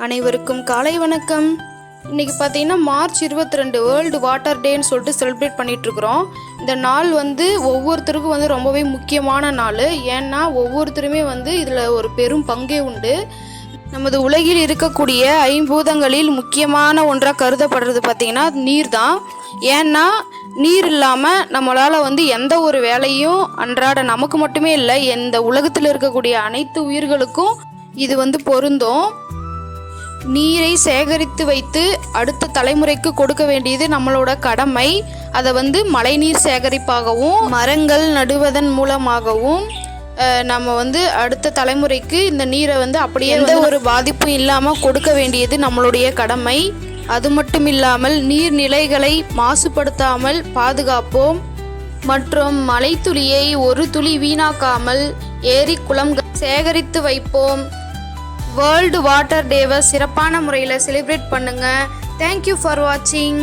அனைவருக்கும் காலை வணக்கம். இன்றைக்கி பார்த்தீங்கன்னா மார்ச் 22 வேர்ல்டு வாட்டர் டேன்னு சொல்லிட்டு செலிப்ரேட் பண்ணிகிட்ருக்குறோம். இந்த நாள் ஒவ்வொருத்தருக்கும் ரொம்பவே முக்கியமான நாள். ஏன்னா ஒவ்வொருத்தருமே இதில் ஒரு பெரும் பங்கே உண்டு. நமது உலகில் இருக்கக்கூடிய ஐம்பூதங்களில் முக்கியமான ஒன்றாக கருதப்படுறது பார்த்திங்கன்னா நீர் தான். ஏன்னா நீர் இல்லாமல் நம்மளால் எந்த ஒரு வேலையும் அன்றாட நமக்கு மட்டுமே இல்லை, இந்த உலகத்தில் இருக்கக்கூடிய அனைத்து உயிர்களுக்கும் இது பொருந்தும். நீரை சேகரித்து வைத்து அடுத்த தலைமுறைக்கு கொடுக்க வேண்டியது நம்மளோட கடமை. அதை மழைநீர் சேகரிப்பாகவும் மரங்கள் நடுவதன் மூலமாகவும் நம்ம அடுத்த தலைமுறைக்கு இந்த நீரை அப்படியே எந்த ஒரு பாதிப்பும் இல்லாமல் கொடுக்க வேண்டியது நம்மளுடைய கடமை. அது மட்டும் இல்லாமல் நீர்நிலைகளை மாசுபடுத்தாமல் பாதுகாப்போம் மற்றும் மழை துளியை ஒரு துளி வீணாக்காமல் ஏரி குளங்கள் சேகரித்து வைப்போம். வேர்ல்டு வாட்டர் டேவை சிறப்பான முறையில் செலிப்ரேட் பண்ணுங்கள். தேங்க்யூ ஃபார் வாட்சிங்.